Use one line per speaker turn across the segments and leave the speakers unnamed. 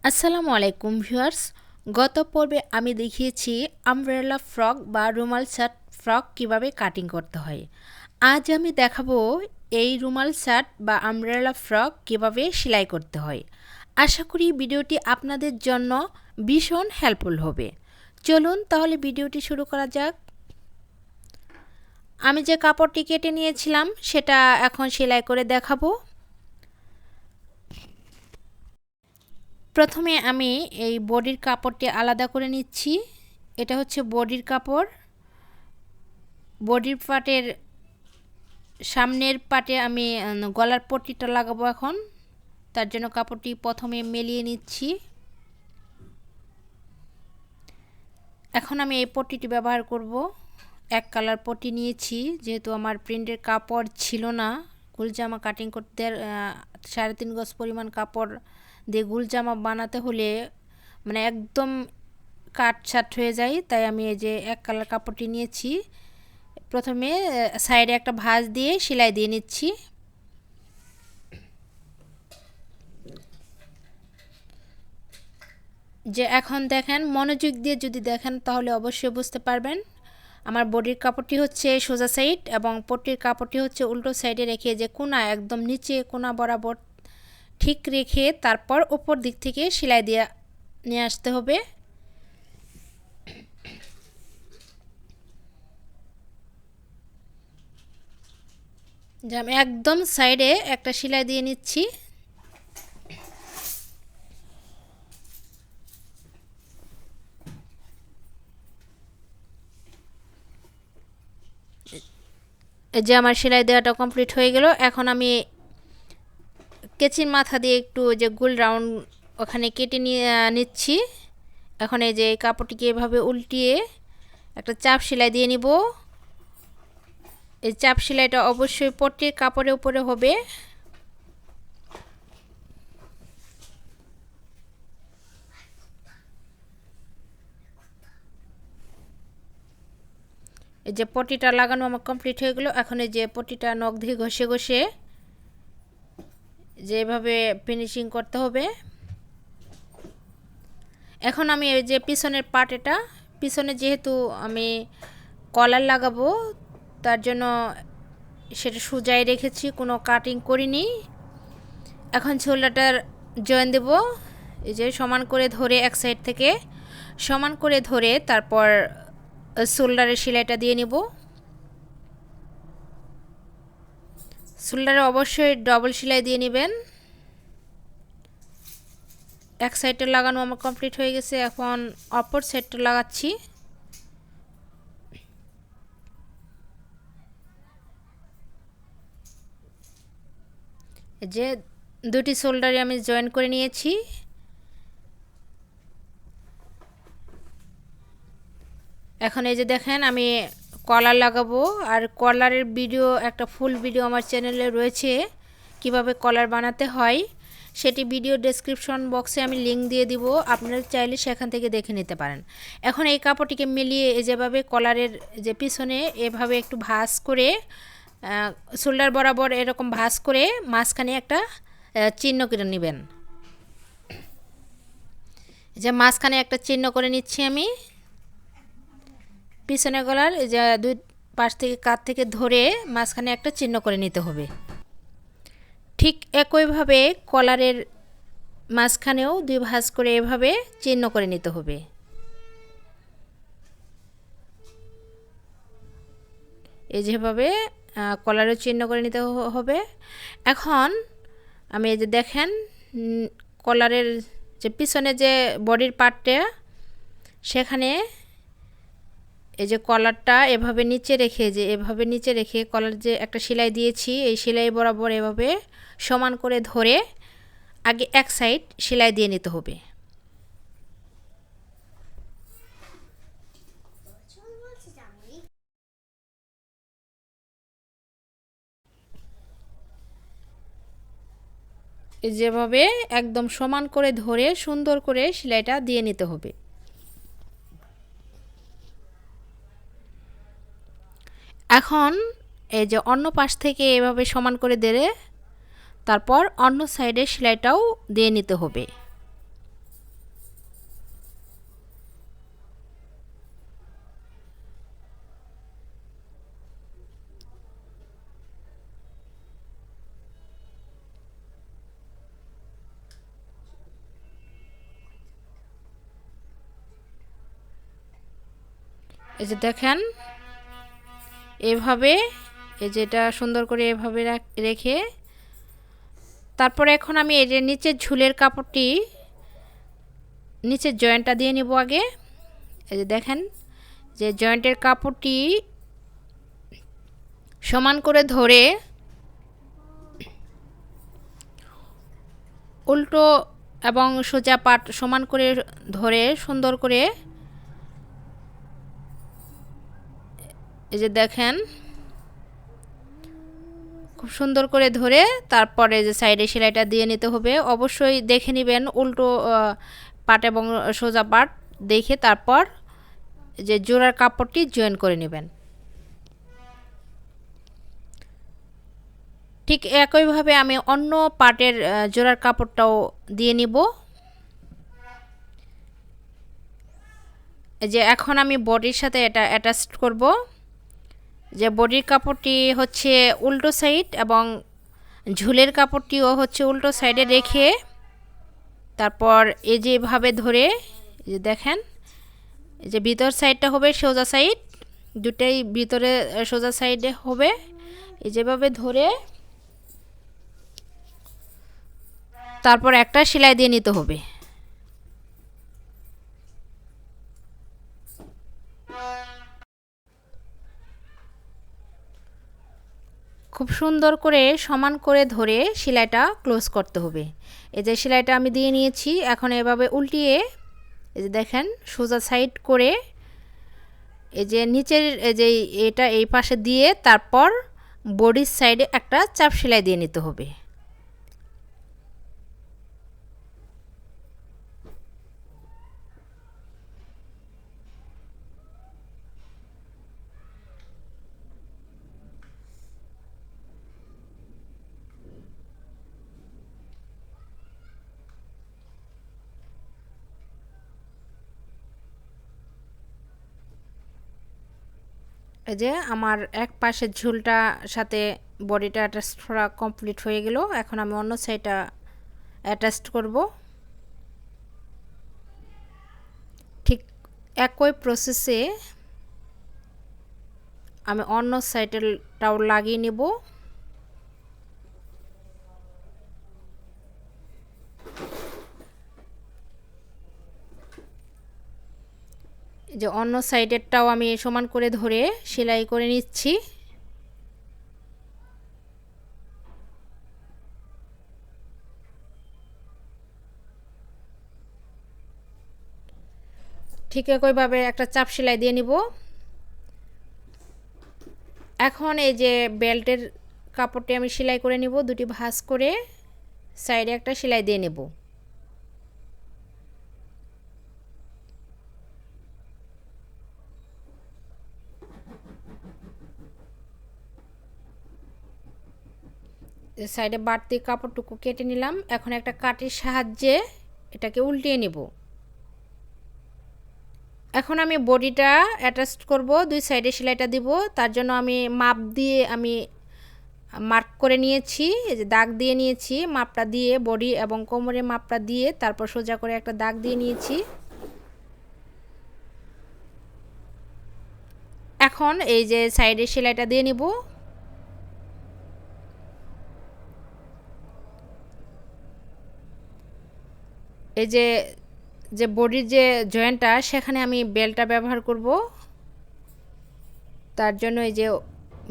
আসসালামু আলাইকুম ভিউয়ার্স। গত পর্বে আমি দেখিয়েছি আমব্রেলা ফ্রক বা রুমাল শার্ট ফ্রক কিভাবে কাটিং করতে হয়। আজ আমি দেখাবো এই রুমাল শার্ট বা আমব্রেলা ফ্রক কিভাবে সেলাই করতে হয়। আশা করি ভিডিওটি আপনাদের জন্য ভীষণ হেল্পফুল হবে। চলুন তাহলে ভিডিওটি শুরু করা যাক। আমি যে কাপড়টি কেটে নিয়েছিলাম সেটা এখন সেলাই করে দেখাবো। প্রথমে আমি এই বডির কাপড়টি আলাদা করে নিচ্ছি। এটা হচ্ছে বডির কাপড়। বডির পার্টের সামনের পার্টে আমি গলার পট্টিটা লাগাবো এখন। তার জন্য কাপড়টি প্রথমে মেলিয়ে নিচ্ছি। এখন আমি এই পট্টিটি ব্যবহার করব। এক কালার পট্টি নিয়েছি, যেহেতু আমার প্রিন্টের কাপড় ছিল না। গুলজামা কাটিং করতে 3.5 গজ পরিমাণ কাপড় দিয়ে গুলজামা বানাতে হলে মানে একদম কাটছাট হয়ে যায়, তাই আমি এই যে এক কালার কাপড়টি নিয়েছি। প্রথমে সাইডে একটা ভাঁজ দিয়ে সেলাই দিয়ে নিচ্ছি। যে এখন দেখেন, মনোযোগ দিয়ে যদি দেখেন তাহলে অবশ্যই বুঝতে পারবেন। আমার বডির কাপড়টি হচ্ছে সোজা সাইড এবং পট্টির কাপড়টি হচ্ছে উল্টো সাইডে রেখে যে কোনা একদম নিচে কোনা বরাবর ঠিক রেখে তারপর উপর দিক থেকে সেলাই দিয়ে নিয়ে আসতে হবে। যে আমি একদম সাইডে একটা সেলাই দিয়ে নিচ্ছি। এই যে আমার সেলাই দেওয়াটা কমপ্লিট হয়ে গেল। এখন আমি কেচির মাথা দিয়ে একটু যে গোল রাউন্ড ওখানে কেটে নিচ্ছি। এখন এই যে কাপড়টিকে এভাবে উল্টিয়ে একটা চাপ সেলাই দিয়ে নিব। এই চাপ সেলাইটা অবশ্যই পট্টির কাপড়ের উপরে হবে। এই যে পট্টিটা লাগানো আমার কমপ্লিট হয়ে গেল। এখন এই যে পট্টিটা নখ দিয়ে ঘষে ঘষে যেভাবে ফিনিশিং করতে হবে। এখন আমি এই যে পিছনের পার্ট, এটা পিছনে যেহেতু আমি কলার লাগাবো তার জন্য সেটা সোজাই রেখেছি, কোনো কাটিং করিনি। এখন ঝোলাটার জয়েন দেব। এই যে সমান করে ধরে এক সাইড থেকে সমান করে ধরে তারপর শোল্ডারের সেলাইটা দিয়ে নিব। শোল্ডারে অবশ্যই ডবল সেলাই দিয়ে নেবেন। এক সাইডটা লাগানো আমার কমপ্লিট হয়ে গেছে। এখন অপর সাইডটা লাগাচ্ছি। যে দুটি শোল্ডারে আমি জয়েন করে নিয়েছি। এখন এই যে দেখেন আমি কলার লাগাবো, আর কলারের ভিডিও একটা ফুল ভিডিও আমার চ্যানেলে রয়েছে কিভাবে কলার বানাতে হয়। সেটি ভিডিও ডেসক্রিপশন বক্সে আমি লিংক দিয়ে দিব, আপনারা চাইলে সেখান থেকে দেখে নিতে পারেন। এখন এই কাপড়টিকে মিলিয়ে যেভাবে কলারের যে পিছনে এভাবে একটু ভাঁজ করে শোল্ডার বরাবর এরকম ভাঁজ করে মাঝখানে একটা চিহ্ন করে নেবেন। যে মাঝখানে একটা চিহ্ন করে নিচ্ছি আমি। পিছনে গলার যে দুই পাশ থেকে কাঁধ থেকে ধরে মাঝখানে একটা চিহ্ন করে নিতে হবে। ঠিক একইভাবে কলারের মাঝখানেও দুই ভাঁজ করে এভাবে চিহ্ন করে নিতে হবে। এই যেভাবে কলারও চিহ্ন করে নিতে হবে। এখন আমি এই যে দেখেন কলারের যে পিছনে যে বডির পার্টটা, সেখানে এই যে কলারটা এভাবে নিচে রেখে এভাবে নিচে রেখে কলার যে একটা সেলাই দিয়েছি এই সেলাই বরাবর এভাবে সমান করে ধরে আগে এক সাইড সেলাই দিয়ে নিতে হবে। যেভাবে একদম সমান করে ধরে সুন্দর করে সেলাইটা দিয়ে নিতে হবে। এখন এই যে অন্য পাশ থেকে এভাবে সমান করে ধরে তারপর অন্য সাইডে সেলাইটাও দিয়ে নিতে হবে। এই যে দেখেন এভাবে, এই যেটা সুন্দর করে এভাবে রেখে তারপরে এখন আমি এই যে নিচের ঝুলের কাপড়টি নিচের জয়েন্টটা দিয়ে নিব আগে। এই যে দেখেন যে জয়েন্টের কাপড়টি সমান করে ধরে উল্টো এবং সোজা পাট সমান করে ধরে সুন্দর করে এই যে দেখেন খুব সুন্দর করে ধরে তারপরে যে সাইডে সেলাইটা দিয়ে নিতে হবে। অবশ্যই দেখে নেবেন উল্টো পাট এবং সোজা পাট দেখে তারপর যে জোড়ার কাপড়টি জয়েন করে নেবেন। ঠিক একইভাবে আমি অন্য পাটের জোড়ার কাপড়টাও দিয়ে নিব। যে এখন আমি বডির সাথে এটা অ্যাটাচ করব। যে বডির কাপড়টি হচ্ছে উল্টো সাইড এবং ঝুলের কাপড়টিও হচ্ছে উল্টো সাইডে রেখে তারপর এই যেভাবে ধরে এই যে দেখেন এই যে ভিতর সাইডটা হবে সোজা সাইড, দুটাই ভিতরে সোজা সাইডে হবে। এই যেভাবে ধরে তারপর একটা সেলাই দিয়ে নিতে হবে। খুব সুন্দর করে সমান করে ধরে সেলাইটা ক্লোজ করতে হবে। এই যে সেলাইটা আমি দিয়ে নিয়েছি, এখন এভাবে উল্টিয়ে এই যে দেখেন সোজা সাইড করে এই যে নিচের এই যে এটা এই পাশে দিয়ে তারপর বডির সাইডে একটা চাপ সেলাই দিয়ে নিতে হবে। এই যে আমার এক পাশের ঝুলটা সাথে বডিটা অ্যাটাচ করা কমপ্লিট হয়ে গেল। এখন আমি অন্য সাইডটা অ্যাটাচ করব। ঠিক একই প্রসেসে আমি অন্য সাইডটাও লাগিয়ে নেব। যে অন্য সাইডেরটাও আমি সমান করে ধরে সেলাই করে নিচ্ছি। ঠিক একইভাবে একটা চাপ সেলাই দিয়ে নিব। এখন এই যে বেল্টের কাপড়টি আমি সেলাই করে নিব, দুটি ভাঁজ করে সাইডে একটা সেলাই দিয়ে নেব। সাইডে বাড়তি কাপড়টুকু কেটে নিলাম। এখন একটা কাঠির সাহায্যে এটাকে উল্টিয়ে নেব। এখন আমি বডিটা অ্যাটাচ করব, দুই সাইডে সেলাইটা দিব। তার জন্য আমি মাপ দিয়ে আমি মার্ক করে নিয়েছি, এই যে দাগ দিয়ে নিয়েছি। মাপটা দিয়ে বডি এবং কোমরের মাপটা দিয়ে তারপর সোজা করে একটা দাগ দিয়ে নিয়েছি। এখন এই যে সাইডে সেলাইটা দিয়ে নিব। এই যে যে বডির যে জয়েন্টটা সেখানে আমি বেল্টটা ব্যবহার করব। তার জন্য এই যে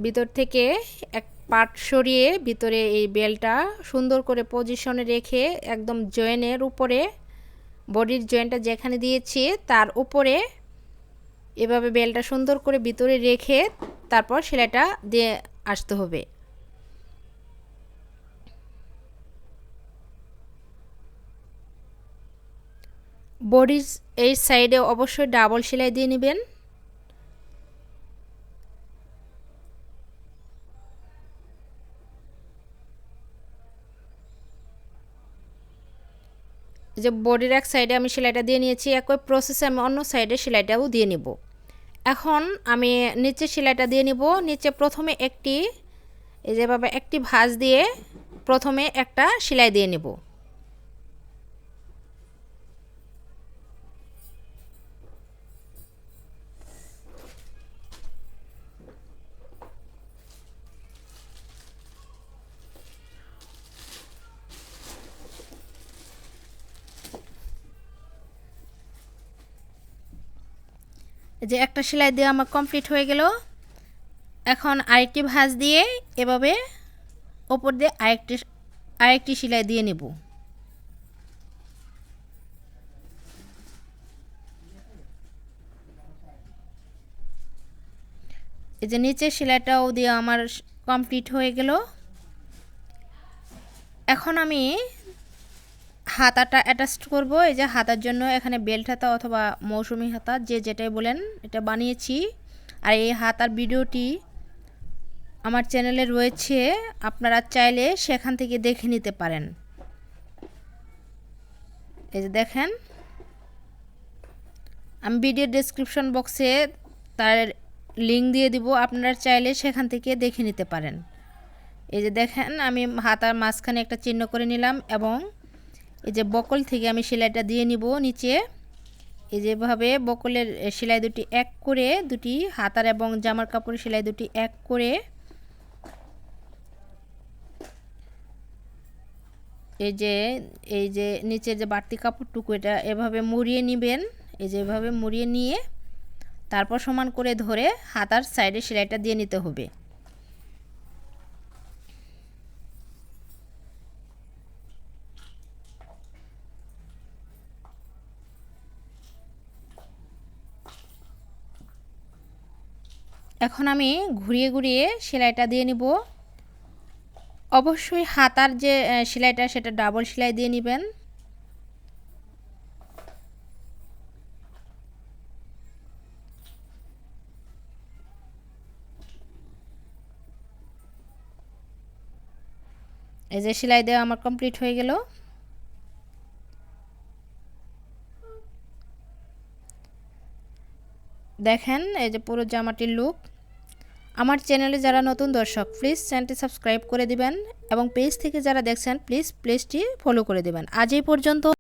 ভিতর থেকে এক পার্ট সরিয়ে ভিতরে এই বেল্টটা সুন্দর করে পজিশনে রেখে একদম জয়েনের উপরে বডির জয়েন্টটা যেখানে দিয়েছি তার উপরে এভাবে বেল্টটা সুন্দর করে ভিতরে রেখে তারপর সেলাইটা দিয়ে আসতে হবে। বডির এই সাইডে অবশ্যই ডাবল সেলাই দিয়ে নেবেন। যে বডির এক সাইডে আমি সেলাইটা দিয়ে নিয়েছি, একই প্রসেসে আমি অন্য সাইডে সেলাইটাও দিয়ে নিব। এখন আমি নিচে সেলাইটা দিয়ে নিব। নিচে প্রথমে একটি এই যেভাবে একটি ভাঁজ দিয়ে প্রথমে একটা সেলাই দিয়ে নেব। যে একটা সেলাই দিয়ে আমার কমপ্লিট হয়ে গেল। এখন আরেকটি ভাঁজ দিয়ে এভাবে ওপর দিয়ে আরেকটি সেলাই দিয়ে নেব। এই যে নিচের সেলাইটাও দিয়ে আমার কমপ্লিট হয়ে গেল। এখন আমি হাতাটা অ্যাটাচ করব। এই যে হাতার জন্য এখানে বেল্ট হাতা অথবা মৌসুমি হাতা যে যেটাই বলেন এটা বানিয়েছি। আর এই হাতার ভিডিওটি আমার চ্যানেলে রয়েছে, আপনারা চাইলে সেখান থেকে দেখে নিতে পারেন। এই যে দেখেন, আমি ভিডিও ডেসক্রিপশন বক্সে তার লিঙ্ক দিয়ে দিব, আপনারা চাইলে সেখান থেকে দেখে নিতে পারেন। এই যে দেখেন, আমি হাতার মাঝখানে একটা চিহ্ন করে নিলাম এবং এই যে বকল থেকে আমি সেলাইটা দিয়ে নিব নিচে। এই যেভাবে বকলের সেলাই দুটি এক করে, দুটি হাতার এবং জামার কাপড়ের সেলাই দুটি এক করে এই যে নিচের যে বাড়তি কাপড়টুকু এটা এভাবে মুড়িয়ে নেবেন। এই যে এভাবে মুড়িয়ে নিয়ে তারপর সমান করে ধরে হাতার সাইডে সেলাইটা দিয়ে নিতে হবে। এখন আমি ঘুরিয়ে ঘুরিয়ে সেলাইটা দিয়ে নিব। অবশ্যই হাতার যে সেলাইটা সেটা ডাবল সেলাই দিয়ে নেবেন। এই যে সেলাই দেওয়া আমার কমপ্লিট হয়ে গেল। দেখেন এই যে পুরো জামাটির লুক। আমার চ্যানেলে যারা নতুন দর্শক প্লিজ চ্যানেলটি সাবস্ক্রাইব করে দিবেন এবং পেজ থেকে যারা দেখছেন প্লিজ পেজটি ফলো করে দিবেন। আজ এই পর্যন্ত।